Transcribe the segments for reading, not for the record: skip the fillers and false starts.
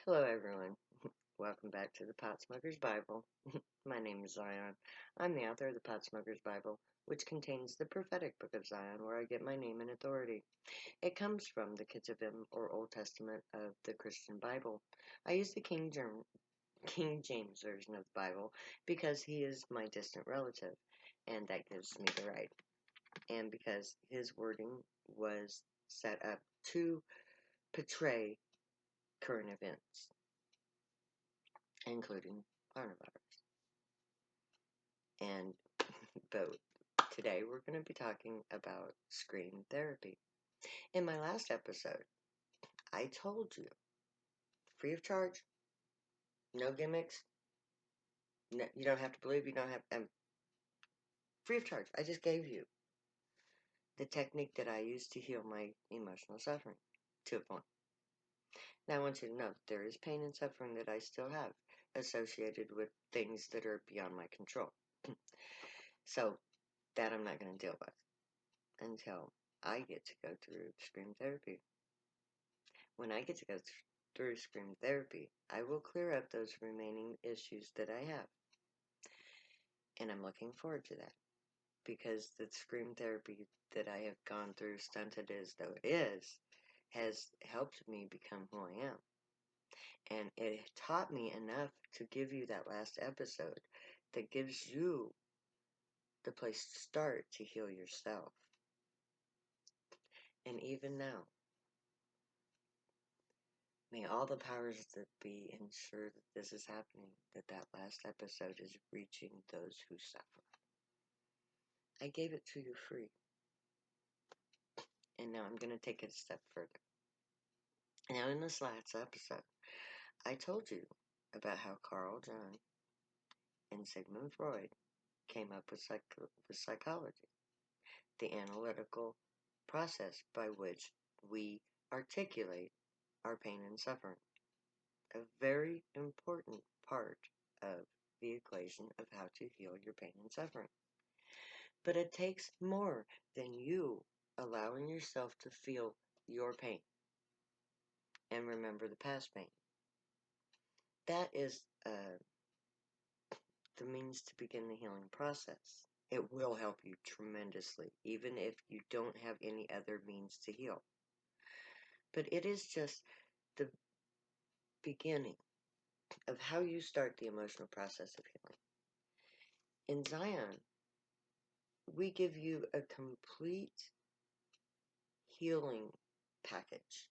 Hello, everyone. Welcome back to the Pot Smoker's Bible. My name is Zion. I'm the author of the Pot Smoker's Bible, which contains the prophetic book of Zion, where I get my name and authority. It comes from the Ketuvim, or Old Testament, of the Christian Bible. I use the King James Version of the Bible because he is my distant relative, and that gives me the right. And because his wording was set up to portray current events, including coronavirus. And but today we're going to be talking about scream therapy. In my last episode, I told you, free of charge, no gimmicks, no, you don't have to believe, you don't have, free of charge. I just gave you the technique that I use to heal my emotional suffering to a point. Now I want you to know that there is pain and suffering that I still have associated with things that are beyond my control. So that I'm not going to deal with until I get to go through scream therapy. When I get to go through scream therapy, I will clear up those remaining issues that I have. And I'm looking forward to that because the scream therapy that I have gone through, stunted as though it is, has helped me become who I am. And it taught me enough to give you that last episode that gives you the place to start to heal yourself. And even now, may all the powers that be ensure that this is happening, that that last episode is reaching those who suffer. I gave it to you free. And now I'm going to take it a step further. Now, in this last episode, I told you about how Carl Jung and Sigmund Freud came up with psychology, the analytical process by which we articulate our pain and suffering. A very important part of the equation of how to heal your pain and suffering. But it takes more than you allowing yourself to feel your pain and remember the past pain. That is the means to begin the healing process. It will help you tremendously, even if you don't have any other means to heal. But it is just the beginning of how you start the emotional process of healing. In Zion, we give you a complete healing package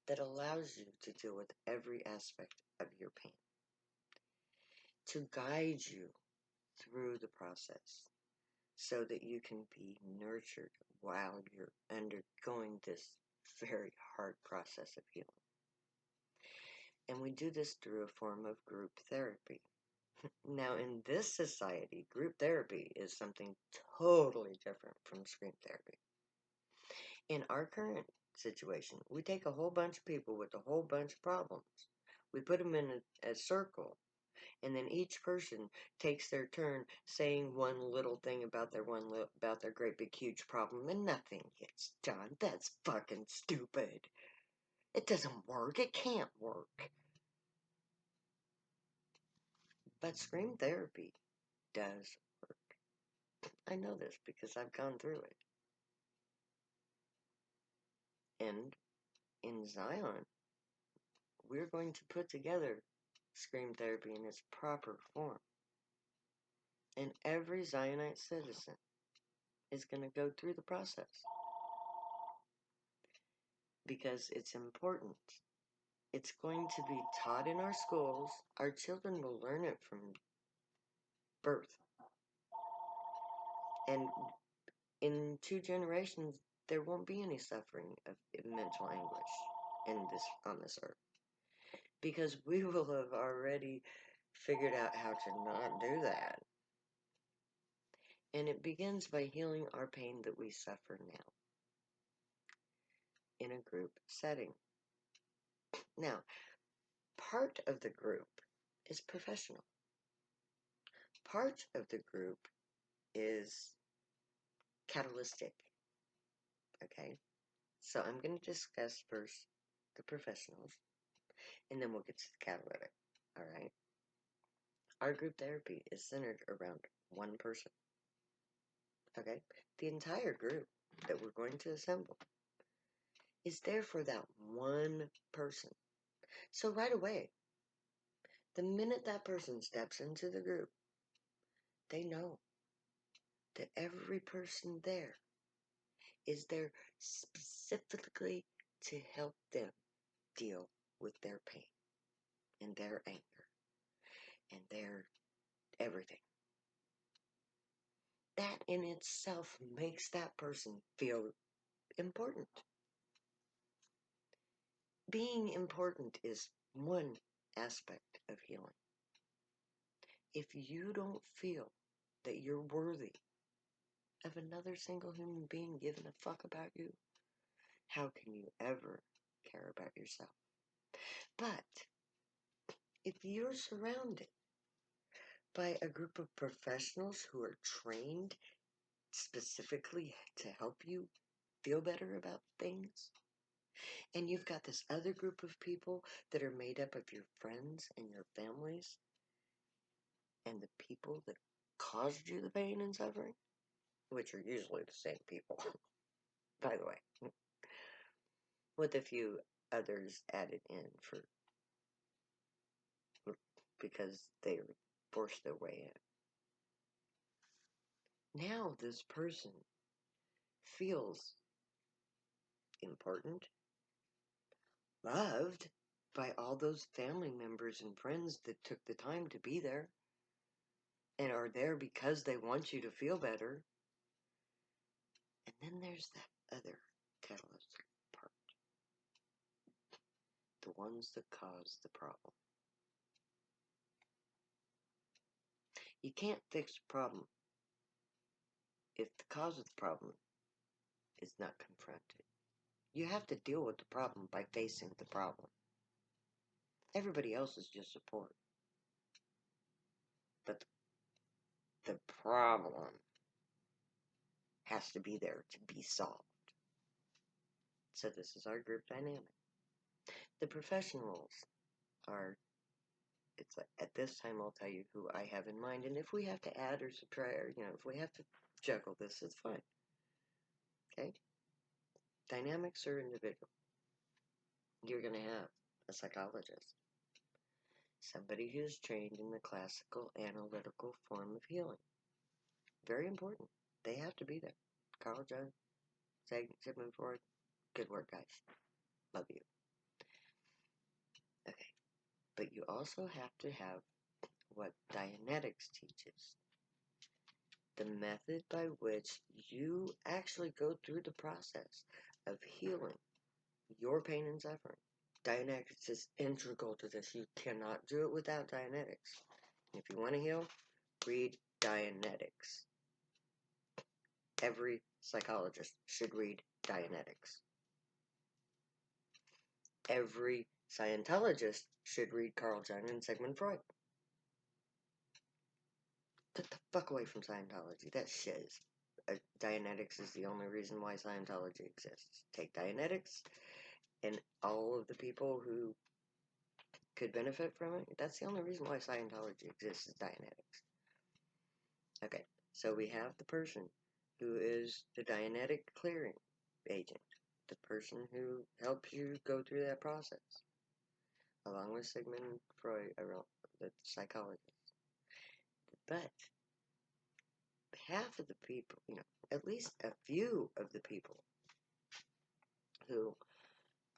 that allows you to deal with every aspect of your pain, to guide you through the process so that you can be nurtured while you're undergoing this very hard process of healing. And we do this through a form of group therapy. Now, in this society, group therapy is something totally different from scream therapy. In our current situation, we take a whole bunch of people with a whole bunch of problems. We put them in a circle, and then each person takes their turn saying one little thing about about their great big huge problem, and nothing gets done. That's fucking stupid. It doesn't work. It can't work. But scream therapy does work. I know this because I've gone through it. And in Zion, we're going to put together scream therapy in its proper form. And every Zionite citizen is going to go through the process because it's important. It's going to be taught in our schools. Our children will learn it from birth. And in 2 generations, there won't be any suffering of mental anguish on this earth. Because we will have already figured out how to not do that. And it begins by healing our pain that we suffer now in a group setting. Now, part of the group is professional. Part of the group is catalytic. Okay? So I'm going to discuss first the professionals, and then we'll get to the catalytic. All right. Our group therapy is centered around one person. Okay. The entire group that we're going to assemble is there for that one person. So right away, the minute that person steps into the group, they know that every person there is there specifically to help them deal with their pain and their anger and their everything. That in itself makes that person feel important. Being important is one aspect of healing. If you don't feel that you're worthy of another single human being giving a fuck about you, how can you ever care about yourself? But if you're surrounded by a group of professionals who are trained specifically to help you feel better about things, and you've got this other group of people that are made up of your friends and your families and the people that caused you the pain and suffering, which are usually the same people, by the way, with a few others added in for because they forced their way in. Now this person feels important, loved by all those family members and friends that took the time to be there and are there because they want you to feel better. And then there's that other catalyst part, the ones that cause the problem. You can't fix a problem if the cause of the problem is not confronted. You have to deal with the problem by facing the problem. Everybody else is just support. But the problem has to be there to be solved. So this is our group dynamic. The professionals are, it's like, at this time I'll tell you who I have in mind, and if we have to add or subtract, or, if we have to juggle this, it's fine. Okay? Dynamics are individual. You're going to have a psychologist, somebody who's trained in the classical analytical form of healing. Very important. They have to be there. Carl Jung, Sigmund Freud, good work, guys. Love you. Okay. But you also have to have what Dianetics teaches. The method by which you actually go through the process of healing your pain and suffering. Dianetics is integral to this. You cannot do it without Dianetics. If you want to heal, read Dianetics. Every psychologist should read Dianetics. Every Scientologist should read Carl Jung and Sigmund Freud. Get the fuck away from Scientology. That shit is... Dianetics is the only reason why Scientology exists. Take Dianetics, and all of the people who could benefit from it, that's the only reason why Scientology exists, is Dianetics. Okay, so we have the person who is the Dianetic clearing agent, the person who helps you go through that process, along with Sigmund Freud, the psychologist. But half of the people, at least a few of the people who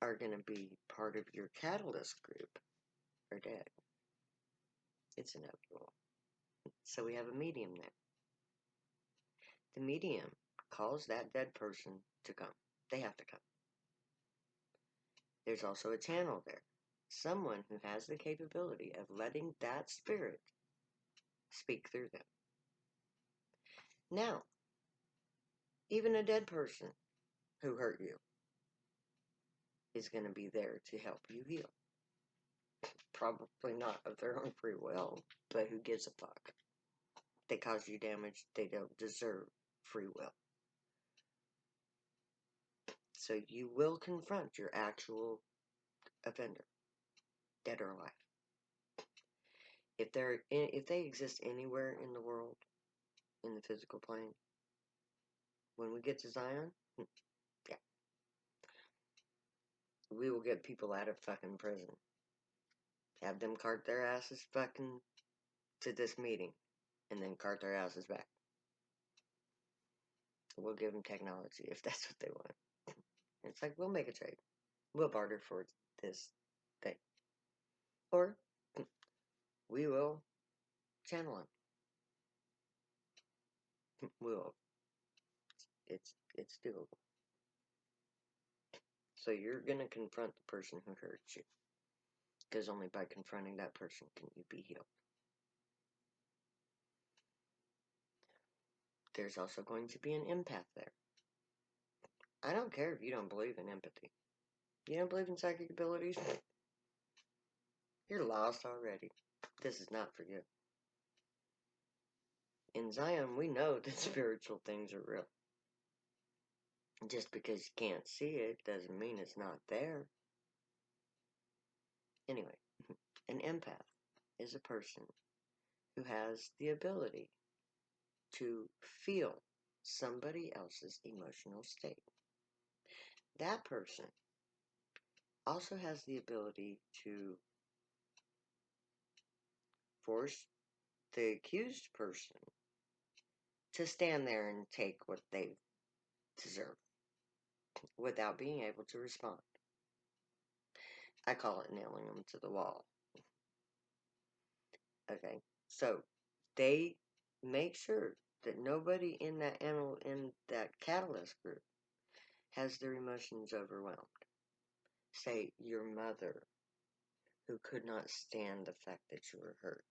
are going to be part of your catalyst group are dead. It's inevitable. So we have a medium there. The medium calls that dead person to come. They have to come. There's also a channel there. Someone who has the capability of letting that spirit speak through them. Now, even a dead person who hurt you is going to be there to help you heal. Probably not of their own free will, but who gives a fuck? They cause you damage, they don't deserve free will. So you will confront your actual offender, dead or alive. If they exist anywhere in the world, in the physical plane, when we get to Zion, yeah, we will get people out of fucking prison. Have them cart their asses fucking to this meeting, and then cart their asses back. We'll give them technology if that's what they want. It's like, we'll make a trade. We'll barter for this thing. Or we will channel them. We'll. It's doable. So you're going to confront the person who hurt you. Because only by confronting that person can you be healed. There's also going to be an empath there. I don't care if you don't believe in empathy. You don't believe in psychic abilities? You're lost already. This is not for you. In Zion, we know that spiritual things are real. Just because you can't see it doesn't mean it's not there. Anyway, an empath is a person who has the ability to feel somebody else's emotional state. That person also has the ability to force the accused person to stand there and take what they deserve without being able to respond. I call it nailing them to the wall. Okay, so they make sure that nobody in that catalyst group has their emotions overwhelmed. Say your mother, who could not stand the fact that you were hurt.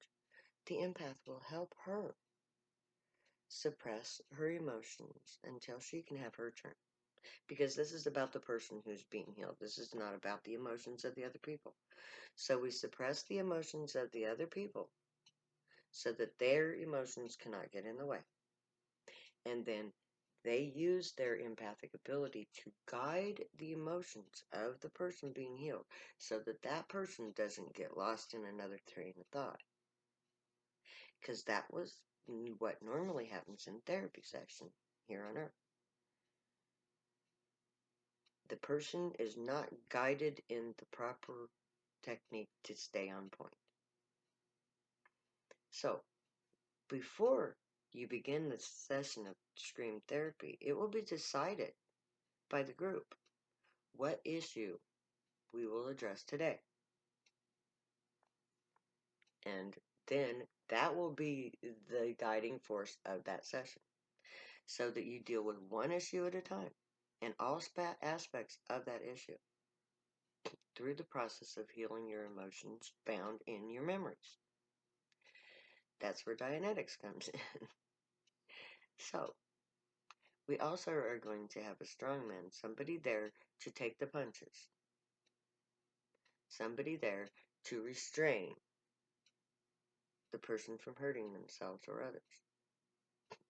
The empath will help her suppress her emotions until she can have her turn. Because this is about the person who's being healed. This is not about the emotions of the other people. So we suppress the emotions of the other people so that their emotions cannot get in the way. And then they use their empathic ability to guide the emotions of the person being healed so that that person doesn't get lost in another train of thought. Because that was what normally happens in therapy session here on Earth. The person is not guided in the proper technique to stay on point. So, before you begin the session of scream therapy, it will be decided by the group what issue we will address today. And then that will be the guiding force of that session, so that you deal with one issue at a time and all aspects of that issue through the process of healing your emotions found in your memories. That's where Dianetics comes in. So, we also are going to have a strongman, somebody there to take the punches, somebody there to restrain the person from hurting themselves or others.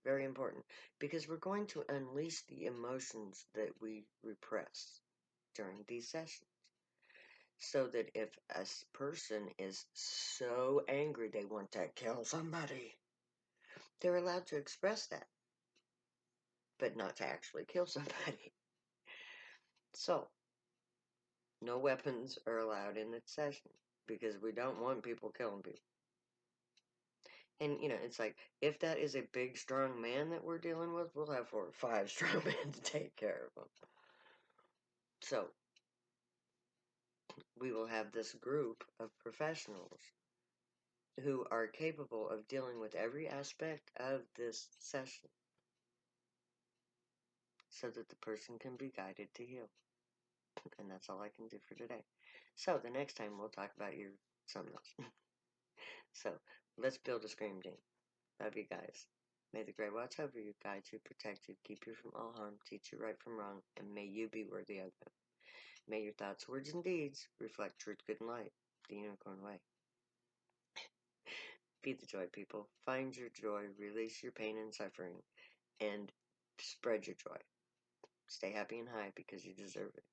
Very important, because we're going to unleash the emotions that we repress during these sessions. So that if a person is so angry they want to kill somebody, they're allowed to express that, but not to actually kill somebody. So, no weapons are allowed in the session, because we don't want people killing people. And, it's like, if that is a big, strong man that we're dealing with, we'll have 4 or 5 strong men to take care of him. So, we will have this group of professionals who are capable of dealing with every aspect of this session so that the person can be guided to heal. And that's all I can do for today. So, the next time we'll talk about something else. So, let's build a scream team. Love you guys. May the Great watch over you, guide you, protect you, keep you from all harm, teach you right from wrong, and may you be worthy of them. May your thoughts, words, and deeds reflect truth, good, and light, the unicorn way. Be the joy, people. Find your joy, release your pain and suffering, and spread your joy. Stay happy and high because you deserve it.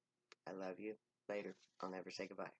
I love you. Later. I'll never say goodbye.